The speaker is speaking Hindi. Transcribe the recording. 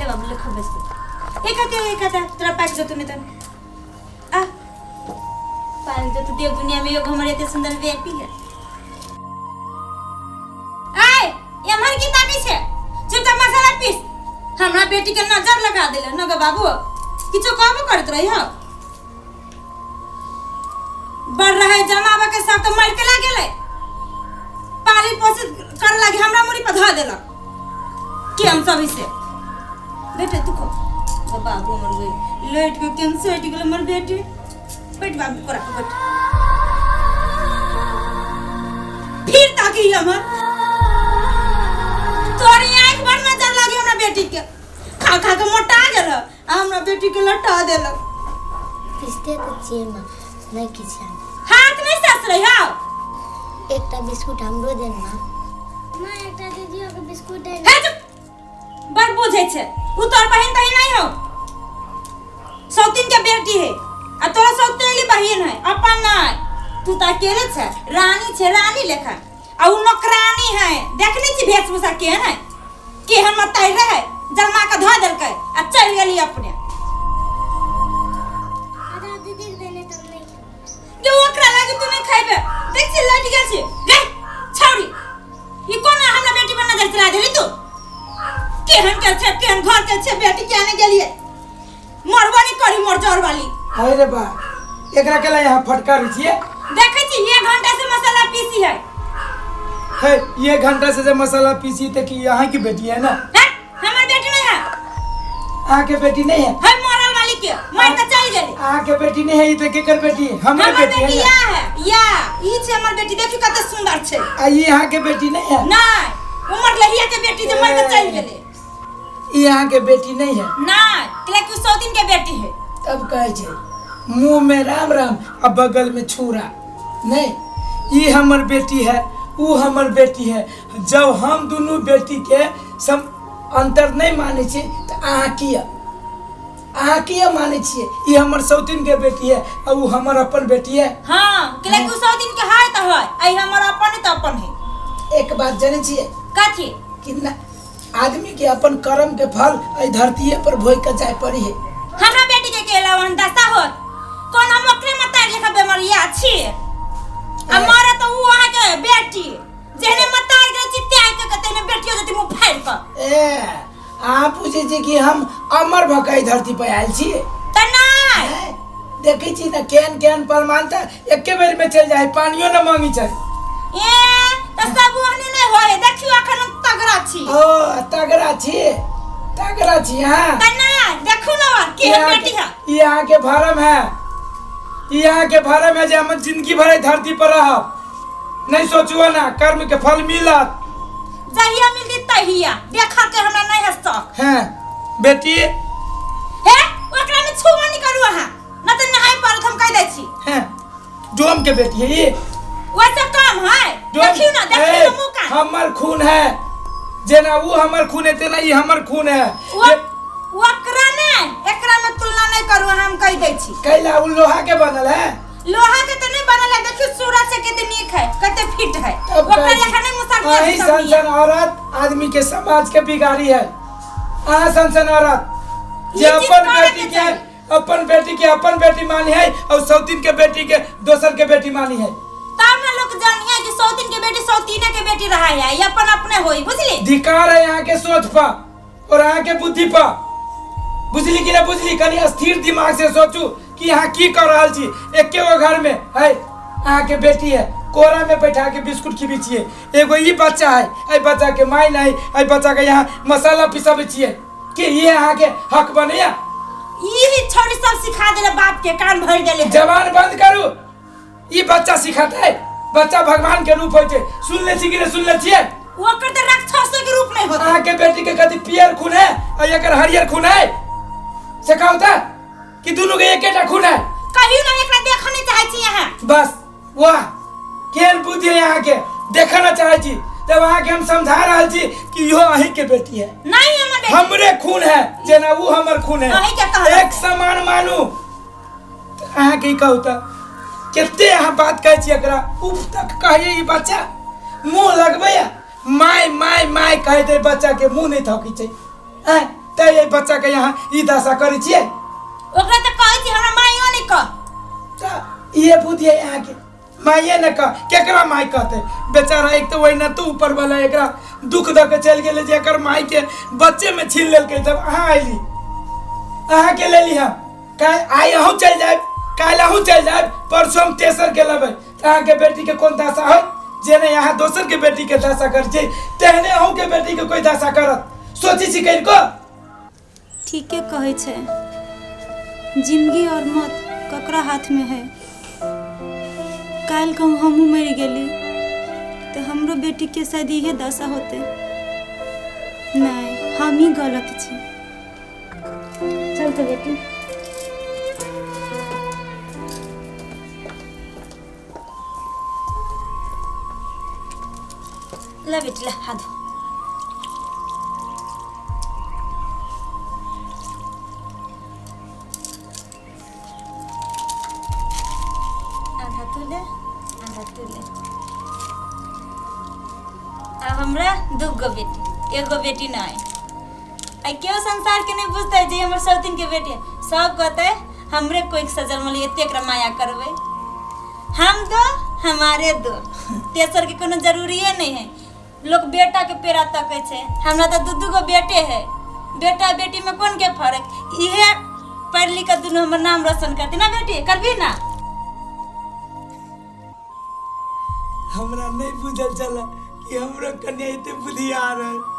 बाबू लिखो बस एक आता तेरा पैक जो तूने तन आ पाल जो तू देव दुनिया में योग हमारे इतने सुंदर बेटी है आए ये हमारी की ताकि छे चुपचाप मसाला पीस हमरा बेटी के नजर लगा देले न गे बाबू किछो काम करत रही हो बढ़ रहे जमावा के साथ तो मर के ला गेले पाली पोसे कर लागे हमरा मुरी पर धा देलक कि हम सब इसे बेटे तू को बाबू मर गई लेट के केन से हट गेल मर बेटी बैठ बाबू पर बैठ फिर ताकि हमर तोरी आंख भर नजर लागे हमरा बेटी के खा खा के मोटा गेल हमरा बेटी के लटा देलक पिस्ते तो चेमा नहीं किछन हाथ नहीं सस रही हो एकटा बिस्कुट हमरो देन मां एकटा दीजियो के बिस्कुट दे हे चुप बड़ बुझे छे उ तोर बहन तही नहीं हो सौतीन के बेटी है आ तोरा सौतेली बहन है अपन नहीं तू त अकेले छे रानी लेखा आ उ नौकरानी है देखनी छी भेषभूषा केहन है केहन मताई रहे जलमा के ध देलकै आ चल गेली अपने आधा दीदी देने तो नहीं जो ओकरा लागे तू नहीं खाइबे देख छी लट गेल छी गे छौरी ई कोन हमरा बेटी पर नजर चला देली तू केहन के छे केहन घर के छे बेटी के आने गेलिए मरवानी करी मोर जोर वाली हाय रे बा एकरा केला यहाँ फटकार छिए देखे छी 1 घंटा से मसाला पीसी है ये घंटा से जब मसाला पीसी ते कि यहाँ की बेटी है ना हमर बेटी नहीं है आहाँ के बेटी नहीं है है मोरल वाली के मार के चल गेली आहाँ के बेटी नहीं है ई ते केकर बेटी है हमर बेटी है या ई छे हमर बेटी देखी कते सुंदर छे आ ये यहाँ के बेटी नहीं है नहीं उमर लहिया के बेटी जे मार के चल गेली ई यहाँ के बेटी नहीं है नहीं क्लेकु सौतीन के बेटी है तब कहे छे मुंह में राम राम और बगल में छुरा नहीं ई हमर बेटी है वो हमर बेटी है जब हम दोनों बेटी के सब अंतर नहीं माने छे तो अहाँ किया माने छिए ई हमर सौतीन के बेटी है और वो हमर अपन बेटी है हां क्लेकु सौतीन के है त है आई हमर अपन त अपन है एक बात जाने छिए कथि कि ना आदमी के अपन कर्म के फल ए धरती पर भोग के जाय पड़ी है हमरा बेटी के केलावन दशा होत कोन हम ओकरे मतार लेखा बेमारिया छी हमारा तो वो वहां के बेटी जेने मतार के चित्ते आके कहते ने बेटियो जति मुंह फाड़ क ए आप पूछे छी कि हम अमर भकाई धरती पे आयल छी त नहीं देखै छी ना केन प्रमाण त एके बेर में चल जाय पानियो न मांगी छै ए त सब ओहने नहीं होय देखियो अखन तगड़ा छी तगड़ा छी हां त नहीं देखू ना के बेटी है यहाँ के भरम है यहाँ के भरम है जे हम जिंदगी भर धरती पर रहब नहीं सोचुआ ना कर्म के फल मिलत जहिया मिलती तहिया देखा के हमरा नहीं है शौक हैं बेटी हे ओकरा में छुआ नहीं करू हां न त नहाय पर हम कह दै छी हैं डोम के बेटी है ये वैसे काम है देखियो ना देखियो मुंह का हमर खून है जेना वो हमर खून है तेना ये हमर खून है ओकरा ने एकरा में तुलना नहीं करू हम कह दै छी कैला उ लोहा के बनल है लोहा के तो नहीं बनल है देखियो सूरज से कितनी नीक है कते फिट है ओकरा लेखा नहीं मुसर वही संसन औरत आदमी के समाज के बिगाड़ी है आ संसन औरत जे अपन बेटी के अपन बेटी मानी है और सौतीन के बेटी के दोसर के बेटी मानी है तब ना लोग जानिए कि सौतीन के बेटी सौतीने के बेटी रहा है ये अपन अपने होई बुझली धिकार है यहाँ के सोच पा और यहाँ के बुद्धि पा बुझली कि ना बुझली कनी स्थिर दिमाग से सोचू कि यहाँ की कर रहा छी एके गो घर में है यहाँ के बेटी है कोरा में बैठा के बिस्कुट खिबी छिए एगो ई बच्चा है ए बच्चा के माय नहीं ए बच्चा के यहाँ मसाला पिसाबे छिए कि ये यहाँ के हक बनिया ई छोरी सब सिखा देले बाप के कान भर देले जवान बंद करू ई बच्चा सिखाता है बच्चा भगवान के रूप होय छे सुन ले छी कि नहीं सुन ले छिए ओकर त राक्षस के रूप नहीं होता यहाँ के बेटी के कथि पियर खून है और एकर हरियर खून है से कहता कि दोनों के एकेटा खून है कहियो ना एकरा देखने चाहे छी यहां बस वाह केन बुद्धि है यहाँ के देखना चाहे छी तब वहाँ के हम समझा रहा छी कि यो अही के बेटी है नहीं हमर बेटी हमरे खून है जेना वो हमर खून है अही के कहल एक समान मानू अहाँ के कहता केते यहाँ बात कहे छी एकरा उफ तक कहिए ई बच्चा मुंह लगबे माय माय माय कह दे बच्चा के मुंह नहीं थकी छै ते ये बच्चा के यहाँ ई दशा करै छियै ओकरा त कहै छी हमरा माइयो नै कह। त ये बुद्धि है यहाँ के माइये न कह केकरा माई कहते बेचारा एक तो वही न तू ऊपर वाला एकरा दुख द के चल गेले जे एकर माई के बच्चे में छीन लेलकै जब अहाँ आइली अहाँ के ले लिहा काल आई अहूँ चल जाए काल अहूँ चल जाए परसों हम तेसर के लेबै अहाँ के बेटी के कोन दशा है जेने यहाँ दोसर के बेटी के दशा कर छै तेहने अहूँ के बेटी के कोई दशा करत सोची छी कहीं को ठीके कहै छै जिंदगी और मौत ककरा हाथ में है। काल कहूँ हमू मर गेली तो हमरो बेटी के शायद इहे दशा होते। नहीं हम ही गलत छी। चल तो बेटी ला बेटी ला हाथ धो। आधा तू ले आधा तू ले। अब हमरा दूगो बेटी एगो बेटी ना है। आई क्यों संसार के नहीं बुझते जे हमर सौतीन के बेटी है सब कहते हमरे कोई सजल मली एते एकरा माया करबे हम दो हमारे दो तेसर के कोनो जरूरी नहीं है। लोग बेटा के पेड़ा तकै छै हमरा तो दू गो बेटे है बेटा बेटी में कौन के फर्क इहे पढ़ लिख के दुनू हमर नाम रोशन करती ना बेटी करबी ना। हमरा नहीं बुझल चला कि हमरो कन्या एते बुद्धि आ रहा है।